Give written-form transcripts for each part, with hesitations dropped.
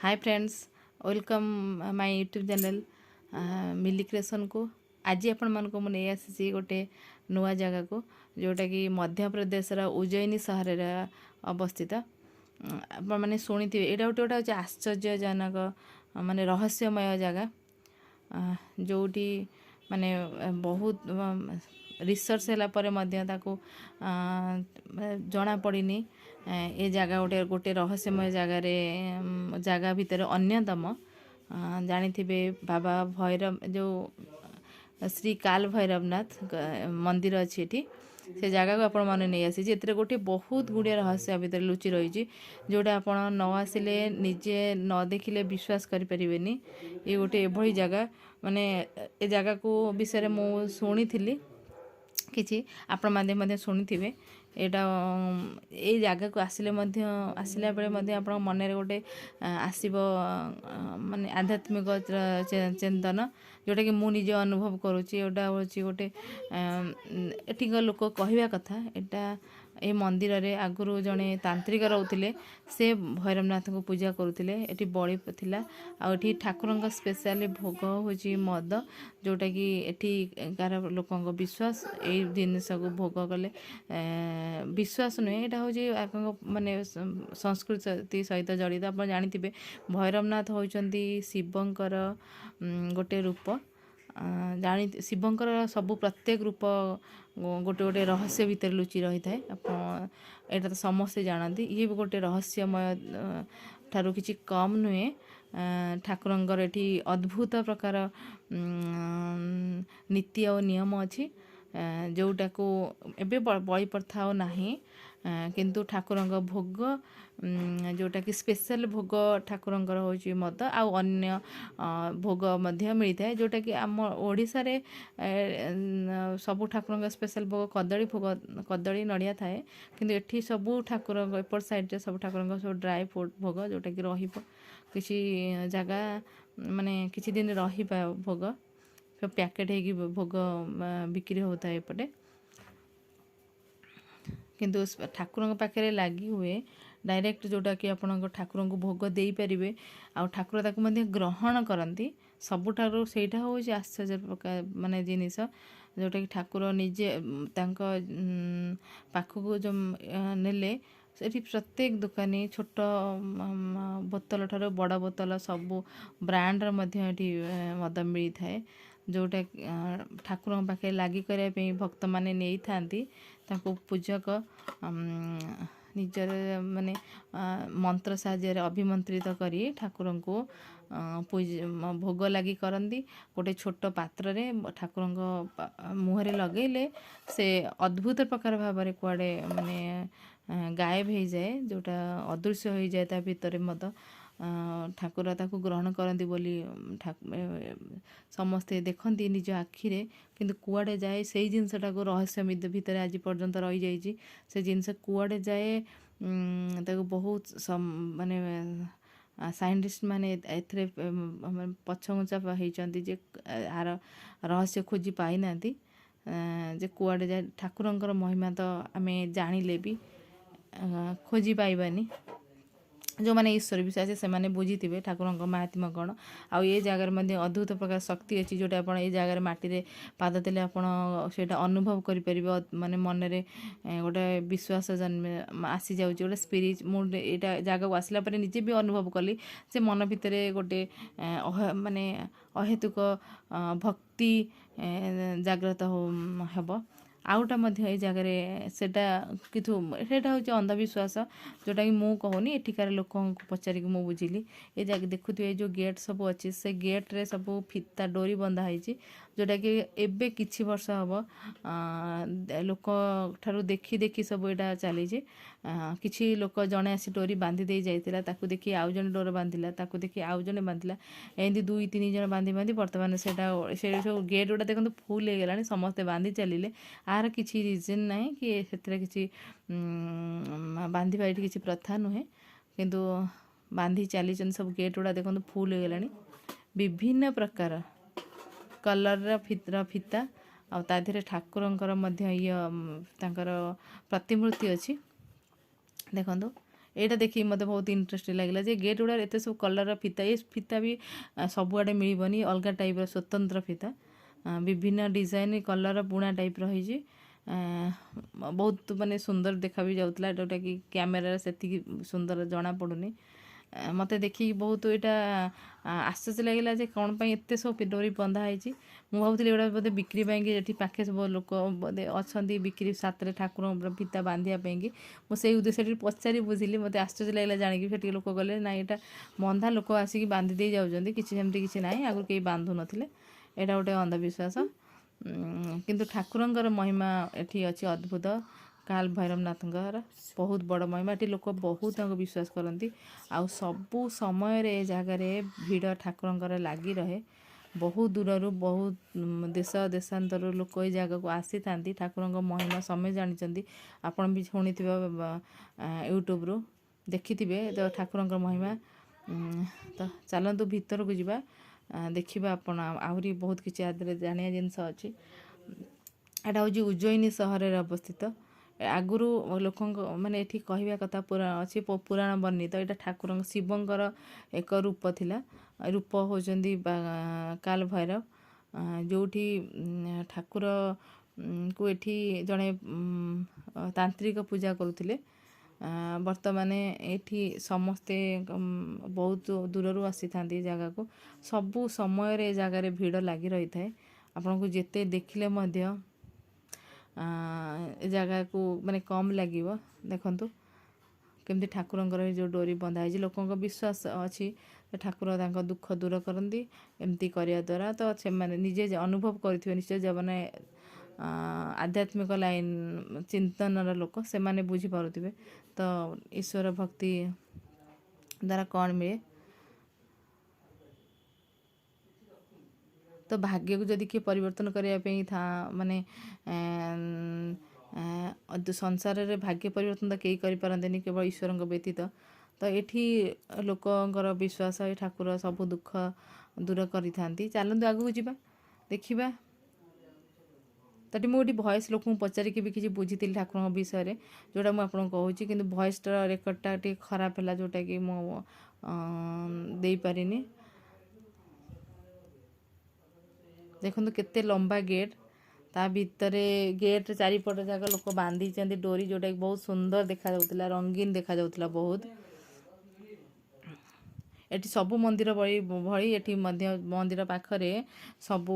Hi friends, welcome my YouTube channel Mili creation को। आज आपण मन को नहीं आसी गोटे नुआ जगह को जोटा कि मध्य प्रदेश उज्जैनी सहर अवस्थित। आपण मैंने शुणी थे यहाँ गोटे गोटे आश्चर्यजनक माने रहस्यमय जगह जोटी माने बहुत रिसर्च होला परे मध्य ताको जना पड़नी ए जगह गोटे गोटे रहस्यमय जगह भितर अन्यतम जानी बाबा भैरव जो श्री काल भैरवनाथ मंदिर अच्छी एठी से जगह को आपण मैंने नहीं आसी एतिर गोटे बहुत गुड़िया रहस्य भितर लुचि रही जोटा आपण न आसिले निजे न देखिले विश्वास करें। ये गोटे एभली जगह माने ए जगह को विषय मु शुणी थी किछि आपण माध्यम शुणी एटा ए जगह को आसला बेले आप मन में गोटे आसब माने आध्यात्मिक चिंतन जोटा कि मु निजे अनुभव करुच्ची। एटा हूँ गोटे एठिक लोक कहवा कथा एटा ए मंदिर रे आगुरु जड़े तांत्रिक रोते से भैरवनाथ को पूजा करुले। एटी बड़ी थिला आ एठी ठाकुर स्पेशली भोग होची मद जोटा कि एठी कार लोक विश्वास ए जिनस को भोग कले विश्वास नुहे एटा हूँ माने संस्कृति सहित जड़ित। आप जानी भैरवनाथ होती शिवंकर गोटे रूप जानी शिवंकर सबू प्रत्येक रूप गोटे गोटे रहस्य भितर लुचि रही थाए। एटा तो समस्ते जानती ये भी गोटे रहस्यमय ठारू किछि कम नुहे। ठाकुरंकर एठी अद्भुत प्रकार नीति और नियम अच्छी जोटा को एबे बलि प्रथा नाही किंतु ठाकुरंक भोग जोटा कि स्पेशल भोग ठाकुरंकर होची मद आउ अन्य भोग मध्य मिलता है जोटा कि आम ओडिशा रे सबु ठाकुरंक स्पेशल भोग कदली भोग कदली नड़िया थाए किंतु एठी सबु ठाकुर एपट साइड रे सब ठाकुरंक सब ड्राई फ्रूट भोग जोटा कि रहिबो किछि जगह माने किछि दिन रहिबा भोग सब पैकेट है कि भोग बिक्री होता है एपटे किंतु ठाकुर पाखे लगी हुए डायरेक्ट जोटा कि आपण ठाकुर को भोग दे पारे आ ठाकुर ताकू ग्रहण करती सबुठार से आश्चर्य प्रकार माने जिनिस जोटा कि ठाकुर निजे पाखक जो नेले सेठी प्रत्येक दुकानी छोट बोतल ठार बड़ बोतल सबू ब्रांडर मद मिलता है जोटा ठाकुर पाखे लगी करने भक्त माने नहीं थांती ताको पूजक निजर माने मंत्र साहाय्य अभिमंत्रित करी ठाकुर को भोग लगी करती गोटे छोट पात्र रे ठाकुर मुहरे लगेले से अद्भुत प्रकार भाव में कुआड़े माने गायब हो जाए जोटा अदृश्य हो जाए ता भीतर मद ठाकुर ताकू ग्रहण करती बोली समस्ते देखती निज आखिरे किंतु कुआड़े जाए से जिनसटा को रहस्य भितर आज पर्यंत रही जाइए से जिनस कुआड़े जाए ताको बहुत माने साइंटिस्ट माने एथरे पछघुंचा होती जे आर रहस्य खोजी पाई ना जे कुआड़े जाए ठाकुरंकर महिमा तो आमे जानिले भी खोजी पाइबानी जो मैंने ईश्वर विश्वास से मैंने बुझी थे ठाकुर महात्मा कौन आ ये जगार अद्भुत प्रकार शक्ति अच्छी जोटा आप जगार माटी पाद देले आपटा अनुभव करें माने मन में गोटे विश्वास जन्म आसी जाऊँ गोटे स्पिरिट मुझे जगह को आसला निजे भी अनुभव कली से मन भितर गोटे माने अहेतुक भक्ति जागृत हेब आउटा ये जगह सेटा कितु सेटा हूँ अंधविश्वास जोटा कि मु कहूनी एठिकार लोक पचारिक मु बुझिली ये जगह देखुए जो गेट सब अच्छी से गेट रे सब फिता डोरी बंधा है जोटा कि एबे किछि वर्ष हम लोक ठारू देखी देखी सब यहाँ चली किछि लोक जड़े आसी डोरी बांधी दे जाइतिला ताकू देखी आउ जने डोर बांधिला ताकू देखी आउ जने बांधिला एमती 2-3 जन बांधी बांधी बर्तमान से सब गेट गुड़ा देखो फुल हो गलानी समस्ते बांधी चलिले आर किछि रिजन नहीं कि से किछि बांधिबा एठी किछि प्रथा नुहे किंतु बांधी चली सब गेट गुड़ा देखो फुल हो गलानी विभिन्न प्रकार कलर फिता आ ताधीरे ठाकुरंकर मध्य ये तांकर प्रतिमूर्ति अच्छी देखो ଏଇଟା ଦେଖିକି ମୋତେ ବହୁତ ଇଣ୍ଟରେଷ୍ଟିଂ ଲାଗିଲା ଯେ ଗେଟ୍ ଗୁଡ଼ା ଏତେ ସବୁ କଲର୍ର ଫିତା, ଏ ଫିତା ବି ସବୁଆଡ଼େ ମିଳିବନି, ଅଲଗା ଟାଇପ୍ର ସ୍ୱତନ୍ତ୍ର ଫିତା, ବିଭିନ୍ନ ଡିଜାଇନ୍ କଲର୍ ବୁଣା ଟାଇପ୍ର ହେଇଛି। ବହୁତ ମାନେ ସୁନ୍ଦର ଦେଖା ବି ଯାଉଥିଲା, ଯେଉଁଟାକି କ୍ୟାମେରାରେ ସେତିକି ସୁନ୍ଦର ଜଣାପଡ଼ୁନି। ମୋତେ ଦେଖିକି ବହୁତ ଏଇଟା ଆଶ୍ଚର୍ଯ୍ୟ ଲାଗିଲା ଯେ କ'ଣ ପାଇଁ ଏତେ ସବୁ ଡୋରି ବନ୍ଧା ହେଇଛି। ମୁଁ ଭାବୁଥିଲି ଏଗୁଡ଼ା ବୋଧେ ବିକ୍ରି ପାଇଁକି ଏଠି ପାଖେ ସବୁ ଲୋକ ବୋଧେ ଅଛନ୍ତି ବିକ୍ରି ସାଥିରେ ଠାକୁରଙ୍କ ଫିତା ବାନ୍ଧିବା ପାଇଁକି। ମୁଁ ସେଇ ଉଦ୍ଦେଶ୍ୟରେ ପଚାରି ବୁଝିଲି, ମୋତେ ଆଶ୍ଚର୍ଯ୍ୟ ଲାଗିଲା ଜାଣିକି। ସେଠିକି ଲୋକ ଗଲେ ନାଇଁ ଏଇଟା ବନ୍ଧା, ଲୋକ ଆସିକି ବାନ୍ଧି ଦେଇ ଯାଉଛନ୍ତି, କିଛି ସେମିତି କିଛି ନାହିଁ, ଆଗରୁ କେହି ବାନ୍ଧୁ ନଥିଲେ, ଏଇଟା ଗୋଟେ ଅନ୍ଧବିଶ୍ୱାସ। କିନ୍ତୁ ଠାକୁରଙ୍କର ମହିମା ଏଠି ଅଛି ଅଦ୍ଭୁତ। କାଲ ଭୈରବନାଥଙ୍କର ବହୁତ ବଡ଼ ମହିମା, ଏଠି ଲୋକ ବହୁତ ତାଙ୍କୁ ବିଶ୍ୱାସ କରନ୍ତି। ଆଉ ସବୁ ସମୟରେ ଏ ଜାଗାରେ ଭିଡ଼ ଠାକୁରଙ୍କର ଲାଗି ରହେ। ବହୁତ ଦୂରରୁ ବହୁତ ଦେଶ ଦେଶାନ୍ତରରୁ ଲୋକ ଏ ଜାଗାକୁ ଆସିଥାନ୍ତି। ଠାକୁରଙ୍କ ମହିମା ସମସ୍ତେ ଜାଣିଛନ୍ତି, ଆପଣ ବି ଶୁଣିଥିବେ, ୟୁଟ୍ୟୁବରୁ ଦେଖିଥିବେ ତ ଠାକୁରଙ୍କ ମହିମା। ତ ଚାଲନ୍ତୁ ଭିତରକୁ ଯିବା, ଦେଖିବା ଆପଣ ଆହୁରି ବହୁତ କିଛି ଆଦେହରେ ଜାଣିବା ଜିନିଷ ଅଛି। ଏଇଟା ହେଉଛି ଉଜ୍ଜୟିନୀ ସହରରେ ଅବସ୍ଥିତ। ଆଗରୁ ଲୋକଙ୍କ ମାନେ ଏଠି କହିବା କଥା ଅଛି ପୁରାଣ ବର୍ଣ୍ଣିତ, ଏଇଟା ଠାକୁରଙ୍କ ଶିବଙ୍କର ଏକ ରୂପ ଥିଲା। ରୂପ ହେଉଛନ୍ତି କାଲ ଭୈରବ, ଯେଉଁଠି ଠାକୁରଙ୍କୁ ଏଠି ଜଣେ ତାନ୍ତ୍ରିକ ପୂଜା କରୁଥିଲେ। ବର୍ତ୍ତମାନ ଏଠି ସମସ୍ତେ ବହୁତ ଦୂରରୁ ଆସିଥାନ୍ତି ଏ ଜାଗାକୁ। ସବୁ ସମୟରେ ଏ ଜାଗାରେ ଭିଡ଼ ଲାଗି ରହିଥାଏ। ଆପଣଙ୍କୁ ଯେତେ ଦେଖିଲେ ମଧ୍ୟ ଏ ଜାଗାକୁ ମାନେ କମ୍ ଲାଗିବ। ଦେଖନ୍ତୁ କେମିତି ଠାକୁରଙ୍କର ଯେଉଁ ଡୋରି ବନ୍ଧା ହେଇଛି। ଲୋକଙ୍କ ବିଶ୍ୱାସ ଅଛି ଠାକୁର ତାଙ୍କ ଦୁଃଖ ଦୂର କରନ୍ତି ଏମିତି କରିବା ଦ୍ୱାରା। ତ ସେମାନେ ନିଜେ ଅନୁଭବ କରିଥିବେ ନିଶ୍ଚୟ, ଯେଉଁମାନେ ଆଧ୍ୟାତ୍ମିକ ଲାଇନ୍ ଚିନ୍ତନର ଲୋକ ସେମାନେ ବୁଝିପାରୁଥିବେ। ତ ଈଶ୍ୱର ଭକ୍ତି ଦ୍ୱାରା କ'ଣ ମିଳେ। ତ ଭାଗ୍ୟକୁ ଯଦି କିଏ ପରିବର୍ତ୍ତନ କରିବା ପାଇଁ ମାନେ ସଂସାରରେ ଭାଗ୍ୟ ପରିବର୍ତ୍ତନ ତ କେହି କରିପାରନ୍ତିନି, କେବଳ ଈଶ୍ୱରଙ୍କ ବ୍ୟତୀତ। ତ ଏଠି ଲୋକଙ୍କର ବିଶ୍ୱାସ, ଏ ଠାକୁର ସବୁ ଦୁଃଖ ଦୂର କରିଥାନ୍ତି। ଚାଲନ୍ତୁ ଆଗକୁ ଯିବା, ଦେଖିବା। ତ ଏଠି ମୁଁ ଏଠି ଭଏସ୍ ଲୋକଙ୍କୁ ପଚାରିକି ବି କିଛି ବୁଝିଥିଲି ଠାକୁରଙ୍କ ବିଷୟରେ, ଯେଉଁଟା ମୁଁ ଆପଣଙ୍କୁ କହୁଛି। କିନ୍ତୁ ଭଏସ୍ଟା ରେକର୍ଡ଼ଟା ଟିକେ ଖରାପ ହେଲା, ଯେଉଁଟାକି ମୁଁ ଦେଇପାରିନି। ଦେଖନ୍ତୁ କେତେ ଲମ୍ବା ଗେଟ୍, ତା ଭିତରେ ଗେଟ୍ ଚାରିପଟ ଯାକ ଲୋକ ବାନ୍ଧିଛନ୍ତି ଡୋରି, ଯେଉଁଟାକି ବହୁତ ସୁନ୍ଦର ଦେଖାଯାଉଥିଲା, ରଙ୍ଗୀନ ଦେଖାଯାଉଥିଲା ବହୁତ। ଏଠି ସବୁ ମନ୍ଦିର ଭଳି ଏଠି ମଧ୍ୟ ମନ୍ଦିର ପାଖରେ ସବୁ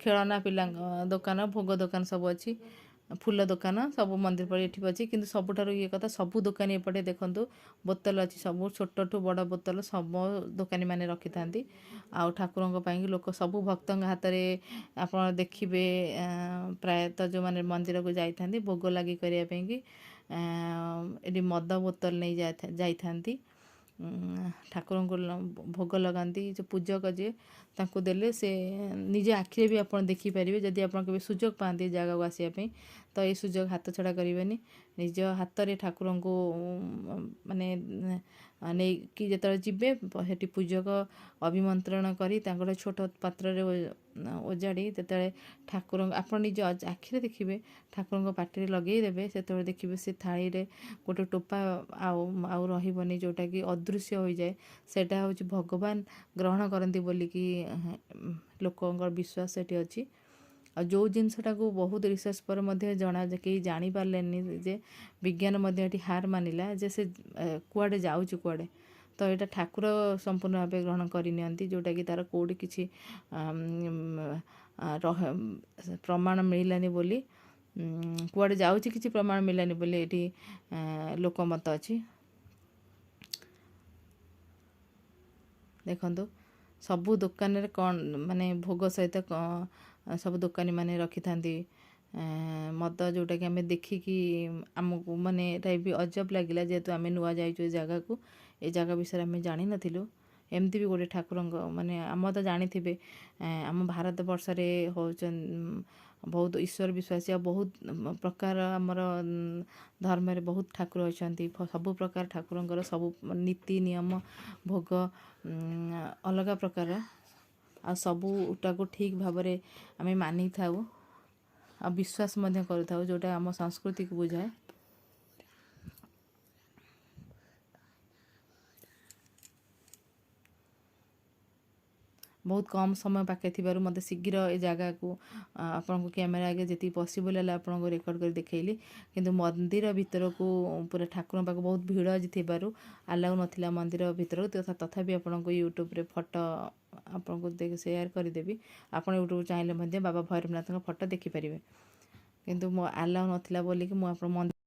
ଖେଳନା ପିଲାଙ୍କ ଦୋକାନ, ଭୋଗ ଦୋକାନ ସବୁ ଅଛି, ଫୁଲ ଦୋକାନ ସବୁ ମନ୍ଦିର ପରି ଏଠି ଅଛି। କିନ୍ତୁ ସବୁଠାରୁ ଇଏ କଥା, ସବୁ ଦୋକାନୀ ଏପଟେ ଦେଖନ୍ତୁ ବୋତଲ ଅଛି, ସବୁ ଛୋଟଠୁ ବଡ଼ ବୋତଲ ସବୁ ଦୋକାନୀମାନେ ରଖିଥାନ୍ତି। ଆଉ ଠାକୁରଙ୍କ ପାଇଁକି ଲୋକ ସବୁ ଭକ୍ତଙ୍କ ହାତରେ ଆପଣ ଦେଖିବେ, ପ୍ରାୟତଃ ଯେଉଁମାନେ ମନ୍ଦିରକୁ ଯାଇଥାନ୍ତି ଭୋଗ ଲାଗି କରିବା ପାଇଁକି ଏଠି ମଦ ବୋତଲ ନେଇ ଯାଇଥାନ୍ତି। ଠାକୁରଙ୍କୁ ଭୋଗ ଲଗାନ୍ତି। ଯେଉଁ ପୂଜକ ଯିଏ ତାଙ୍କୁ ଦେଲେ ସେ ନିଜ ଆଖିରେ ବି ଆପଣ ଦେଖିପାରିବେ। ଯଦି ଆପଣ କେବେ ସୁଯୋଗ ପାଆନ୍ତି ଏ ଜାଗାକୁ ଆସିବା ପାଇଁ, ତ ଏ ସୁଯୋଗ ହାତ ଛଡ଼ା କରିବେନି। ନିଜ ହାତରେ ଠାକୁରଙ୍କୁ ମାନେ ନେଇକି ଯେତେବେଳେ ଯିବେ, ସେଠି ପୂଜକ ଅଭିମନ୍ତ୍ରଣ କରି ତାଙ୍କର ଛୋଟ ପାତ୍ରରେ ଓଜାଡ଼ି ଯେତେବେଳେ ଠାକୁରଙ୍କ ଆପଣ ନିଜ ଆଖିରେ ଦେଖିବେ, ଠାକୁରଙ୍କ ପାଟିରେ ଲଗେଇ ଦେବେ, ସେତେବେଳେ ଦେଖିବେ ସେ ଥାଳିରେ ଗୋଟେ ଟୋପା ଆଉ ରହିବନି, ଯେଉଁଟାକି ଅଦୃଶ୍ୟ ହୋଇଯାଏ। ସେଇଟା ହେଉଛି ଭଗବାନ ଗ୍ରହଣ କରନ୍ତି ବୋଲିକି ଲୋକଙ୍କର ବିଶ୍ୱାସ ସେଠି ଅଛି। ଆଉ ଯେଉଁ ଜିନିଷଟାକୁ ବହୁତ ରିସର୍ଚ୍ଚ ପରେ ମଧ୍ୟ କେହି ଜାଣିପାରିଲେନି, ଯେ ବିଜ୍ଞାନ ମଧ୍ୟ ଏଠି ହାର ମାନିଲା ଯେ ସେ କୁଆଡ଼େ ଯାଉଛି କୁଆଡ଼େ। ତ ଏଇଟା ଠାକୁର ସମ୍ପୂର୍ଣ୍ଣ ଭାବେ ଗ୍ରହଣ କରିନିଅନ୍ତି, ଯେଉଁଟାକି ତା'ର କେଉଁଠି କିଛି ପ୍ରମାଣ ମିଳିଲାନି ବୋଲି, କୁଆଡ଼େ ଯାଉଛି କିଛି ପ୍ରମାଣ ମିଳିଲାନି ବୋଲି ଏଠି ଲୋକମତ ଅଛି। ଦେଖନ୍ତୁ ସବୁ ଦୋକାନରେ କ'ଣ ମାନେ ଭୋଗ ସହିତ ସବୁ ଦୋକାନୀମାନେ ରଖିଥାନ୍ତି ମଦ, ଯେଉଁଟାକି ଆମେ ଦେଖିକି ଆମକୁ ମାନେ ଏଇଟା ବି ଅଜବ ଲାଗିଲା, ଯେହେତୁ ଆମେ ନୂଆ ଯାଇଛୁ ଏ ଜାଗାକୁ, ଏ ଜାଗା ବିଷୟରେ ଆମେ ଜାଣିନଥିଲୁ। ଏମିତି ବି ଗୋଟେ ଠାକୁରଙ୍କ ମାନେ ଆମ ତ ଜାଣିଥିବେ ଆମ ଭାରତ ବର୍ଷରେ ହେଉଛନ୍ତି ବହୁତ ଈଶ୍ୱର ବିଶ୍ୱାସୀ, ଆଉ ବହୁତ ପ୍ରକାର ଆମର ଧର୍ମରେ ବହୁତ ଠାକୁର ଅଛନ୍ତି। ସବୁ ପ୍ରକାର ଠାକୁରଙ୍କର ସବୁ ନୀତି ନିୟମ ଭୋଗ ଅଲଗା ପ୍ରକାର, ଆଉ ସବୁଟାକୁ ଠିକ୍ ଭାବରେ ଆମେ ମାନିଥାଉ ଆଉ ବିଶ୍ୱାସ ମଧ୍ୟ କରୁଥାଉ, ଯେଉଁଟା ଆମ ସଂସ୍କୃତିକୁ ବୁଝାଏ। ବହୁତ କମ୍ ସମୟ ପାଖେ ଥିବାରୁ ମୋତେ ଶୀଘ୍ର ଏ ଜାଗାକୁ ଆପଣଙ୍କ କ୍ୟାମେରା ଆଗେ ଯେତିକି ପସିବଲ୍ ହେଲା ଆପଣଙ୍କୁ ରେକର୍ଡ଼ କରି ଦେଖେଇଲି। କିନ୍ତୁ ମନ୍ଦିର ଭିତରକୁ ପୁରା ଠାକୁରଙ୍କ ପାଖକୁ ବହୁତ ଭିଡ଼ ଆଜି ଥିବାରୁ ଆଲାଉ ନଥିଲା ମନ୍ଦିର ଭିତରକୁ, ତଥାପି ଆପଣଙ୍କୁ ୟୁଟ୍ୟୁବରେ ଫଟୋ ଆପଣଙ୍କୁ ସେୟାର କରିଦେବି। ଆପଣ ୟୁଟ୍ୟୁବ ଚାହିଁଲେ ମଧ୍ୟ ବାବା ଭୈରବନାଥଙ୍କ ଫଟୋ ଦେଖିପାରିବେ। କିନ୍ତୁ ମୋ ଆଲାଉ ନଥିଲା ବୋଲିକି ମୁଁ ଆପଣ